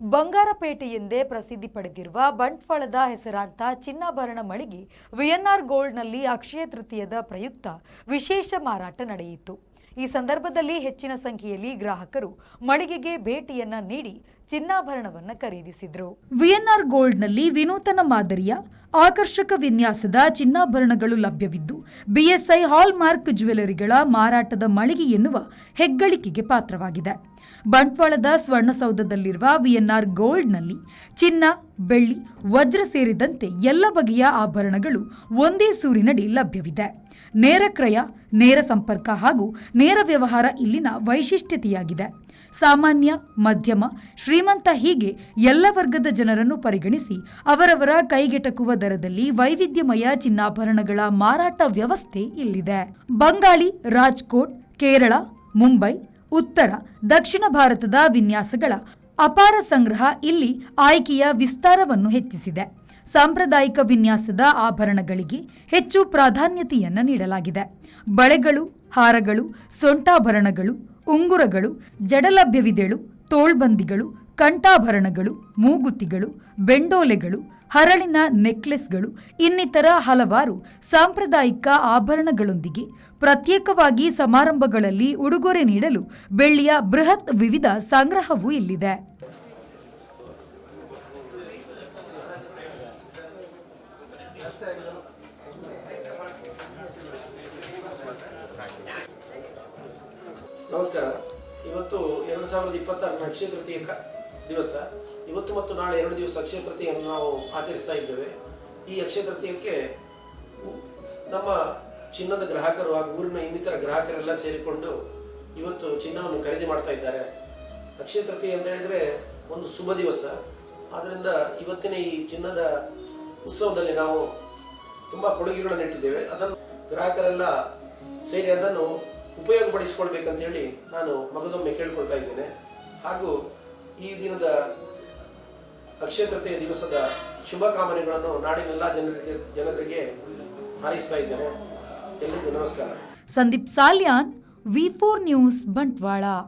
ಬಂಗಾರಪೇಟೆ ಎಂದೇ ಪ್ರಸಿದ್ಧಿ ಪಡೆದಿರುವ ಬಂಟ್ವಾಳದ ಹೆಸರಾಂತ ಚಿನ್ನಾಭರಣ ಮಳಿಗೆ ವಿಎನ್ಆರ್ ಗೋಲ್ಡ್ನಲ್ಲಿ ಅಕ್ಷಯ ತೃತೀಯದ ಪ್ರಯುಕ್ತ ವಿಶೇಷ ಮಾರಾಟ ನಡೆಯಿತು. ಈ ಸಂದರ್ಭದಲ್ಲಿ ಹೆಚ್ಚಿನ ಸಂಖ್ಯೆಯಲ್ಲಿ ಗ್ರಾಹಕರು ಮಳಿಗೆಗೆ ಭೇಟಿಯನ್ನ ನೀಡಿ ಚಿನ್ನಾಭರಣವನ್ನು ಖರೀದಿಸಿದರು. ವಿಎನ್ಆರ್ ಗೋಲ್ಡ್ನಲ್ಲಿ ವಿನೂತನ ಮಾದರಿಯ ಆಕರ್ಷಕ ವಿನ್ಯಾಸದ ಚಿನ್ನಾಭರಣಗಳು ಲಭ್ಯವಿದ್ದು, ಬಿಎಸ್ಐ ಹಾಲ್ಮಾರ್ಕ್ ಜ್ಯುವೆಲರಿಗಳ ಮಾರಾಟದ ಮಳಿಗೆ ಎನ್ನುವ ಹೆಗ್ಗಳಿಕೆಗೆ ಪಾತ್ರವಾಗಿದೆ. ಬಂಟ್ವಾಳದ ಸ್ವರ್ಣಸೌಧದಲ್ಲಿರುವ ವಿಎನ್ಆರ್ ಗೋಲ್ಡ್ನಲ್ಲಿ ಚಿನ್ನ, ಬೆಳ್ಳಿ, ವಜ್ರ ಸೇರಿದಂತೆ ಎಲ್ಲ ಬಗೆಯ ಆಭರಣಗಳು ಒಂದೇ ಸೂರಿನಡಿ ಲಭ್ಯವಿದೆ. ನೇರ ಕ್ರಯ, ನೇರ ಸಂಪರ್ಕ ಹಾಗೂ ನೇರ ವ್ಯವಹಾರ ಇಲ್ಲಿನ ವೈಶಿಷ್ಟ್ಯತೆಯಾಗಿದೆ. ಸಾಮಾನ್ಯ, ಮಧ್ಯಮ, ಶ್ರೀಮಂತ ಹೀಗೆ ಎಲ್ಲ ವರ್ಗದ ಜನರನ್ನು ಪರಿಗಣಿಸಿ ಅವರವರ ಕೈಗೆಟಕುವ ದರದಲ್ಲಿ ವೈವಿಧ್ಯಮಯ ಚಿನ್ನಾಭರಣಗಳ ಮಾರಾಟ ವ್ಯವಸ್ಥೆ ಇಲ್ಲಿದೆ. ಬಂಗಾಳಿ, ರಾಜ್ಕೋಟ್, ಕೇರಳ, ಮುಂಬೈ, ಉತ್ತರ, ದಕ್ಷಿಣ ಭಾರತದ ವಿನ್ಯಾಸಗಳ ಅಪಾರ ಸಂಗ್ರಹ ಇಲ್ಲಿ ಆಯ್ಕೆಯ ವಿಸ್ತಾರವನ್ನು ಹೆಚ್ಚಿಸಿದೆ. ಸಾಂಪ್ರದಾಯಿಕ ವಿನ್ಯಾಸದ ಆಭರಣಗಳಿಗೆ ಹೆಚ್ಚು ಪ್ರಾಧಾನ್ಯತೆಯನ್ನು ನೀಡಲಾಗಿದೆ. ಬಳೆಗಳು, ಹಾರಗಳು, ಸೊಂಟಾಭರಣಗಳು, ಉಂಗುರಗಳು, ಜಡಲಭ್ಯವಿದೆಳು, ತೋಳ್ಬಂದಿಗಳು, ಕಂಠಾಭರಣಗಳು, ಮೂಗುತಿಗಳು, ಬೆಂಡೋಲೆಗಳು, ಹರಳಿನ ನೆಕ್ಲೆಸ್ಗಳು ಇನ್ನಿತರ ಹಲವಾರು ಸಾಂಪ್ರದಾಯಿಕ ಆಭರಣಗಳೊಂದಿಗೆ ಪ್ರತ್ಯೇಕವಾಗಿ ಸಮಾರಂಭಗಳಲ್ಲಿ ಉಡುಗೊರೆ ನೀಡಲು ಬೆಳ್ಳಿಯ ಬೃಹತ್ ವಿವಿಧ ಸಂಗ್ರಹವೂ ಇಲ್ಲಿದೆ. ನಮಸ್ಕಾರ. ಇವತ್ತು 2026 ಅಕ್ಷಯ ತೃತೀಯ ದಿವಸ. ಇವತ್ತು ಮತ್ತು ನಾಳೆ 2 ದಿವಸ ಅಕ್ಷಯ ತೃತೀಯನ್ನು ನಾವು ಆಚರಿಸ್ತಾ ಇದ್ದೇವೆ. ಈ ಅಕ್ಷಯ ತೃತೀಯಕ್ಕೆ ನಮ್ಮ ಚಿನ್ನದ ಗ್ರಾಹಕರು ಹಾಗೂ ಊರಿನ ಇನ್ನಿತರ ಗ್ರಾಹಕರೆಲ್ಲ ಸೇರಿಕೊಂಡು ಇವತ್ತು ಚಿನ್ನವನ್ನು ಖರೀದಿ ಮಾಡ್ತಾ ಇದ್ದಾರೆ. ಅಕ್ಷಯ ತೃತೀಯ ಅಂತ ಹೇಳಿದರೆ ಒಂದು ಶುಭ ದಿವಸ. ಆದ್ದರಿಂದ ಇವತ್ತಿನ ಈ ಚಿನ್ನದ ಉತ್ಸವದಲ್ಲಿ ನಾವು ತುಂಬ ಕೊಡುಗೆಗಳನ್ನು ಇಟ್ಟಿದ್ದೇವೆ. ಅದನ್ನು ಗ್ರಾಹಕರೆಲ್ಲ ಸೇರಿ ಅದನ್ನು ಉಪಯೋಗಪಡಿಸಿಕೊಳ್ಬೇಕಂತ ಹೇಳಿ ನಾನು ಮಗದೊಮ್ಮೆ ಕೇಳ್ಕೊಳ್ತಾ ಇದ್ದೇನೆ. ಹಾಗೂ ಈ ದಿನದ ಅಕ್ಷಯ ತೃತೀಯ ದಿವಸದ ಶುಭ ಕಾಮನೆಗಳನ್ನು ನಾಡಿನೆಲ್ಲ ಜನರಿಗೆ ಹಾರೈಸ್ತಾ ಇದ್ದೇನೆ. ಎಲ್ಲರಿಗೂ ನಮಸ್ಕಾರ. ಸಂದೀಪ್ ಸಾಲ್ಯಾನ್, ವಿ4 ನ್ಯೂಸ್, ಬಂಟ್ವಾಳ.